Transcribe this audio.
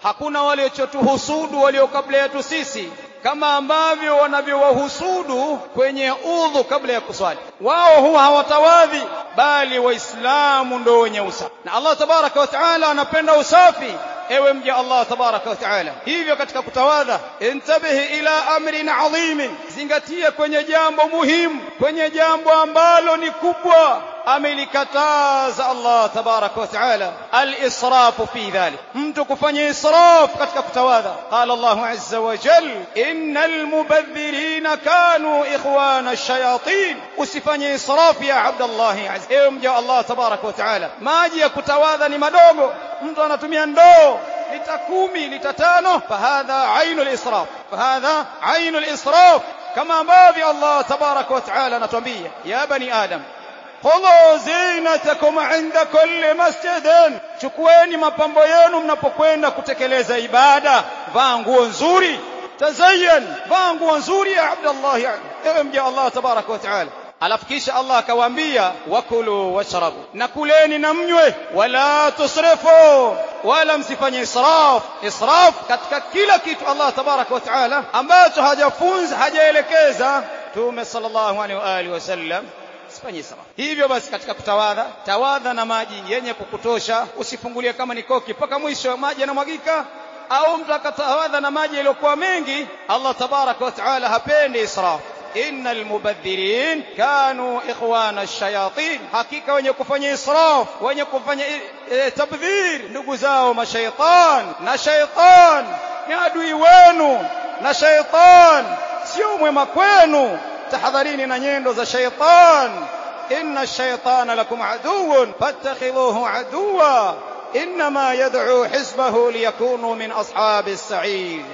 hakuna waliotuhusudu walio kabla yetu sisi kama ambavyo wanavyowahusudu kwenye udhu kabla ya kuswali. Wao huwa hawatawadhi, bali waislamu ndio wenye usafi, na Allah tabaraka wa taala anapenda usafi. Ewe mja Allah tabaraka wa taala, hivyo katika kutawadha, intabihi ila amrin adhim, zingatia kwenye jambo muhimu, kwenye jambo ambalo ni kubwa amelikataza Allah tabaraka wa taala, al-israfu fi dhalik, mtu kufanya israf katika kutawadha. Qala Allahu azza wa jalla, innal mubadhirina kanu ikhwana ash-shayatin. Usifanye israf ya Abdullah azza. Ewe mja Allah tabaraka wa taala, maji ya kutawadha ni madogo, mtu anatumia ndoo lita 10 lita 5, fahadha ainul israf, fahadha ainul israf, kama ambavyo Allah tabaraka wa taala anatuambia, ya bani adam khudhu zinatakum 'inda kulli masjidin, chukueni mapambo yenu mnapokwenda kutekeleza ibada. Vaa nguo nzuri, tazayyan, vaa nguo nzuri ya Abdullah, ewe mja Allah tabaraka wa taala. Alafu kisha Allah akawaambia, wakulu washrabu, na kuleni na mnywe, wala tusrifu, wala msifanye israf. Israf katika kila kitu Allah tabaraka wa taala ambacho hajafunza, hajaelekeza Mtume sallallahu alaihi wa alihi wasallam, usifanye israf. Hivyo basi katika kutawadha, tawadha na maji yenye kukutosha, usifungulie kama ni koki mpaka mwisho maji yanamwagika, au mtu akatawadha na maji yaliyokuwa mengi. Allah tabaraka wa taala hapendi israf. Innal mubadhirin kanu ikhwana ash-shayatin, hakika wenye kufanya israf, wenye kufanya tabdhir, ndugu zao mashaitan, na shaitan ni adui wenu, na shaitan sio mwema kwenu. Tahadharini na nyendo za shaitan. Inna ash-shaytana lakum aduwwun fattakhidhuhu aduwwa, inma yad'u hizbahu liyakunu min ashabis sa'id.